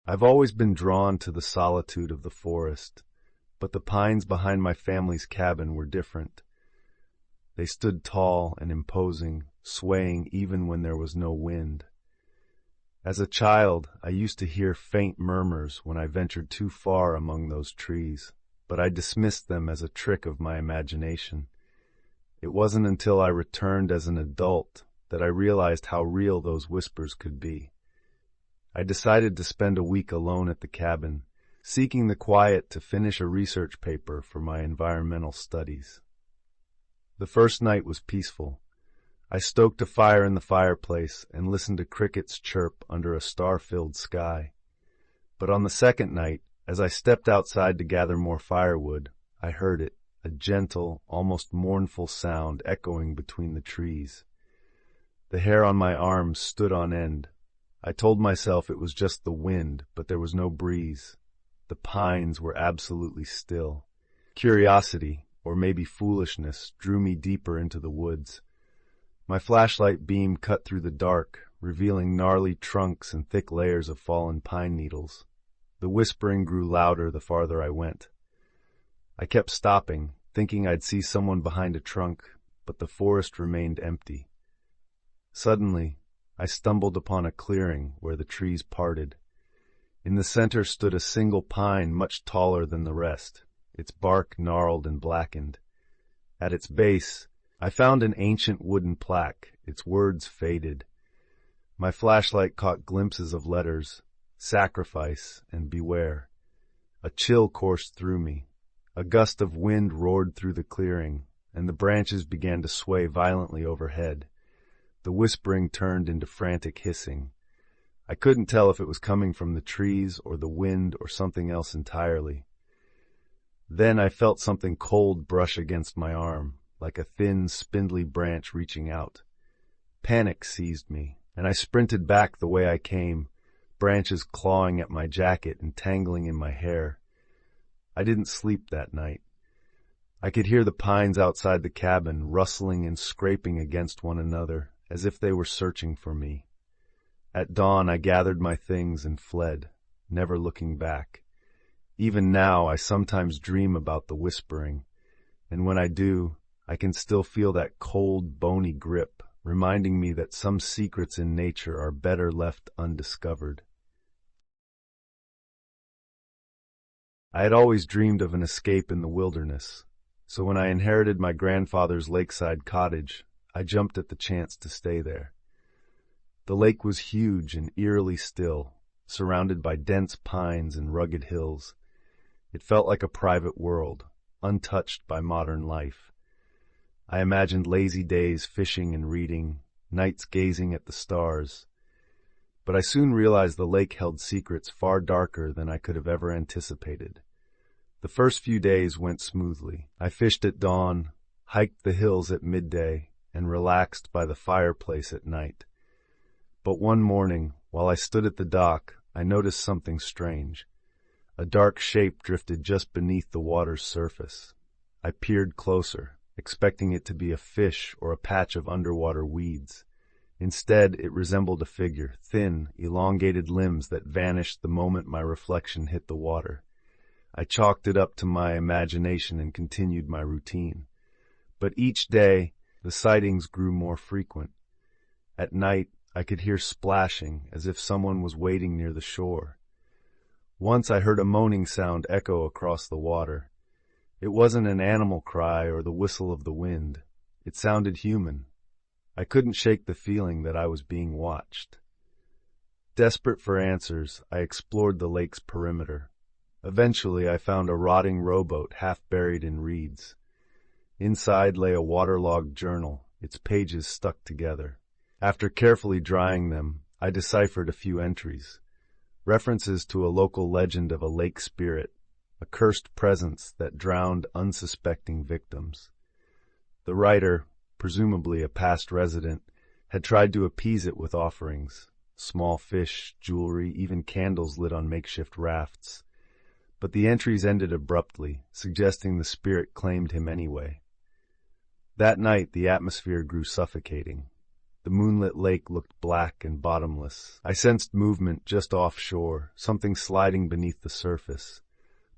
I've always been drawn to the solitude of the forest, but the pines behind my family's cabin were different. They stood tall and imposing, swaying even when there was no wind. As a child, I used to hear faint murmurs when I ventured too far among those trees, but I dismissed them as a trick of my imagination. It wasn't until I returned as an adult that I realized how real those whispers could be. I decided to spend a week alone at the cabin, seeking the quiet to finish a research paper for my environmental studies. The first night was peaceful. I stoked a fire in the fireplace and listened to crickets chirp under a star-filled sky. But on the second night, as I stepped outside to gather more firewood, I heard it, a gentle, almost mournful sound echoing between the trees. The hair on my arms stood on end. I told myself it was just the wind, but there was no breeze. The pines were absolutely still. Curiosity, or maybe foolishness, drew me deeper into the woods. My flashlight beam cut through the dark, revealing gnarly trunks and thick layers of fallen pine needles. The whispering grew louder the farther I went. I kept stopping, thinking I'd see someone behind a trunk, but the forest remained empty. Suddenly, I stumbled upon a clearing where the trees parted. In the center stood a single pine much taller than the rest, its bark gnarled and blackened. At its base, I found an ancient wooden plaque, its words faded. My flashlight caught glimpses of letters, sacrifice and beware. A chill coursed through me. A gust of wind roared through the clearing, and the branches began to sway violently overhead. The whispering turned into frantic hissing. I couldn't tell if it was coming from the trees or the wind or something else entirely. Then I felt something cold brush against my arm, like a thin, spindly branch reaching out. Panic seized me, and I sprinted back the way I came, branches clawing at my jacket and tangling in my hair. I didn't sleep that night. I could hear the pines outside the cabin rustling and scraping against one another, as if they were searching for me. At dawn I gathered my things and fled, never looking back. Even now I sometimes dream about the whispering, and when I do, I can still feel that cold, bony grip, reminding me that some secrets in nature are better left undiscovered. I had always dreamed of an escape in the wilderness, so when I inherited my grandfather's lakeside cottage, I jumped at the chance to stay there. The lake was huge and eerily still, surrounded by dense pines and rugged hills. It felt like a private world, untouched by modern life. I imagined lazy days fishing and reading, nights gazing at the stars. But I soon realized the lake held secrets far darker than I could have ever anticipated. The first few days went smoothly. I fished at dawn, hiked the hills at midday, and relaxed by the fireplace at night. But one morning, while I stood at the dock, I noticed something strange. A dark shape drifted just beneath the water's surface. I peered closer, expecting it to be a fish or a patch of underwater weeds. Instead, it resembled a figure, thin, elongated limbs that vanished the moment my reflection hit the water. I chalked it up to my imagination and continued my routine. But each day, the sightings grew more frequent. At night, I could hear splashing, as if someone was waiting near the shore. Once I heard a moaning sound echo across the water. It wasn't an animal cry or the whistle of the wind. It sounded human. I couldn't shake the feeling that I was being watched. Desperate for answers, I explored the lake's perimeter. Eventually, I found a rotting rowboat half buried in reeds. Inside lay a waterlogged journal, its pages stuck together. After carefully drying them, I deciphered a few entries. References to a local legend of a lake spirit, a cursed presence that drowned unsuspecting victims. The writer, presumably a past resident, had tried to appease it with offerings, small fish, jewelry, even candles lit on makeshift rafts. But the entries ended abruptly, suggesting the spirit claimed him anyway. That night the atmosphere grew suffocating. The moonlit lake looked black and bottomless. I sensed movement just offshore, something sliding beneath the surface.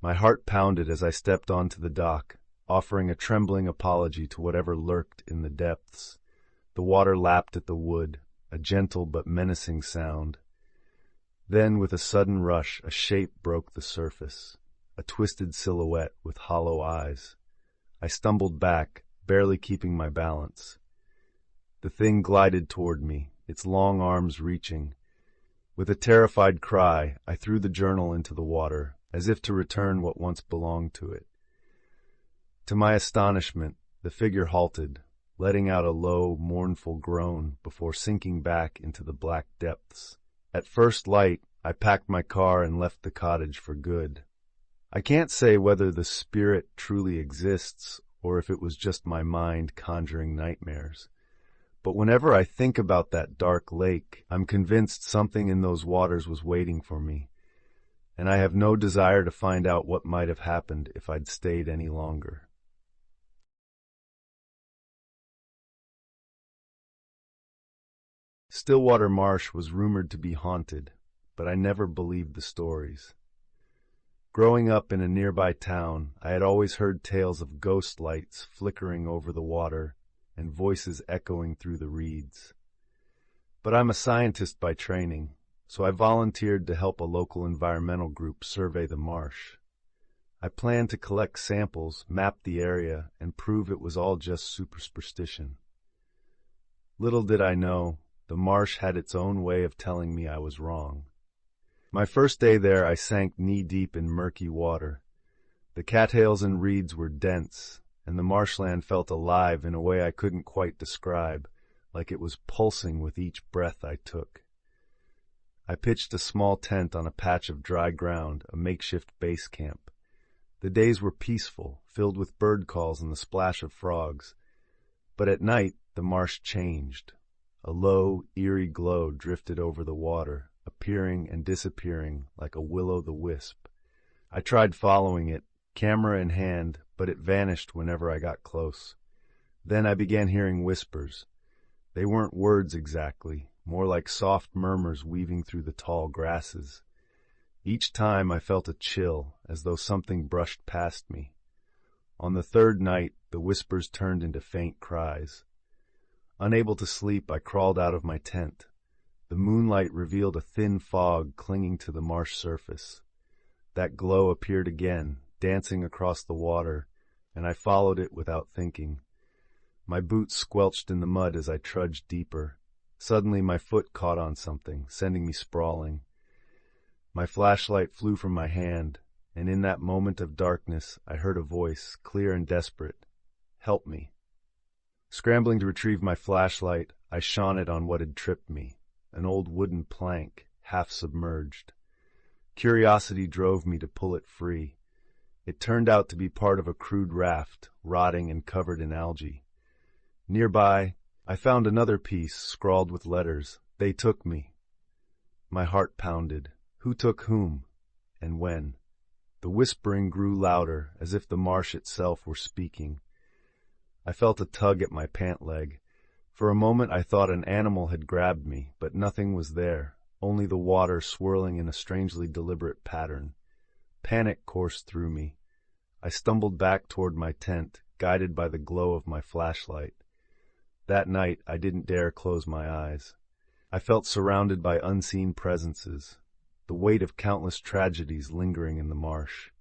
My heart pounded as I stepped onto the dock, offering a trembling apology to whatever lurked in the depths. The water lapped at the wood, a gentle but menacing sound. Then, with a sudden rush, a shape broke the surface, a twisted silhouette with hollow eyes. I stumbled back, barely keeping my balance. The thing glided toward me, its long arms reaching. With a terrified cry, I threw the journal into the water, as if to return what once belonged to it. To my astonishment, the figure halted, letting out a low, mournful groan before sinking back into the black depths. At first light, I packed my car and left the cottage for good. I can't say whether the spirit truly exists or if it was just my mind conjuring nightmares. But whenever I think about that dark lake, I'm convinced something in those waters was waiting for me, and I have no desire to find out what might have happened if I'd stayed any longer. Stillwater Marsh was rumored to be haunted, but I never believed the stories. Growing up in a nearby town, I had always heard tales of ghost lights flickering over the water and voices echoing through the reeds. But I'm a scientist by training, so I volunteered to help a local environmental group survey the marsh. I planned to collect samples, map the area, and prove it was all just superstition. Little did I know, the marsh had its own way of telling me I was wrong. My first day there, I sank knee-deep in murky water. The cattails and reeds were dense, and the marshland felt alive in a way I couldn't quite describe, like it was pulsing with each breath I took. I pitched a small tent on a patch of dry ground, a makeshift base camp. The days were peaceful, filled with bird calls and the splash of frogs. But at night, the marsh changed. A low, eerie glow drifted over the water, appearing and disappearing like a will-o'-the-wisp. I tried following it, camera in hand, but it vanished whenever I got close. Then I began hearing whispers. They weren't words exactly, more like soft murmurs weaving through the tall grasses. Each time I felt a chill, as though something brushed past me. On the third night, the whispers turned into faint cries. Unable to sleep, I crawled out of my tent. The moonlight revealed a thin fog clinging to the marsh surface. That glow appeared again, dancing across the water, and I followed it without thinking. My boots squelched in the mud as I trudged deeper. Suddenly my foot caught on something, sending me sprawling. My flashlight flew from my hand, and in that moment of darkness I heard a voice, clear and desperate. "Help me." Scrambling to retrieve my flashlight, I shone it on what had tripped me, an old wooden plank, half submerged. Curiosity drove me to pull it free. It turned out to be part of a crude raft, rotting and covered in algae. Nearby, I found another piece scrawled with letters. "They took me." My heart pounded. Who took whom? And when? The whispering grew louder, as if the marsh itself were speaking. I felt a tug at my pant leg. For a moment I thought an animal had grabbed me, but nothing was there, only the water swirling in a strangely deliberate pattern. Panic coursed through me. I stumbled back toward my tent, guided by the glow of my flashlight. That night I didn't dare close my eyes. I felt surrounded by unseen presences, the weight of countless tragedies lingering in the marsh.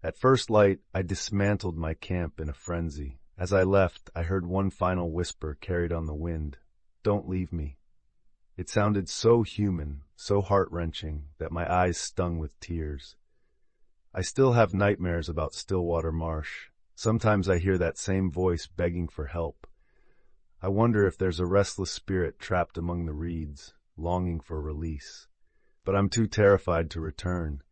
At first light, I dismantled my camp in a frenzy. As I left, I heard one final whisper carried on the wind. "Don't leave me." It sounded so human, so heart-wrenching, that my eyes stung with tears. I still have nightmares about Stillwater Marsh. Sometimes I hear that same voice begging for help. I wonder if there's a restless spirit trapped among the reeds, longing for release. But I'm too terrified to return.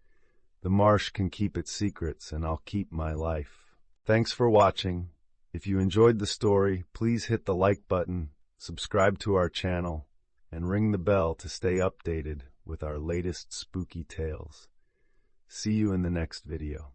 The marsh can keep its secrets, and I'll keep my life. Thanks for watching. If you enjoyed the story, please hit the like button, subscribe to our channel, and ring the bell to stay updated with our latest spooky tales. See you in the next video.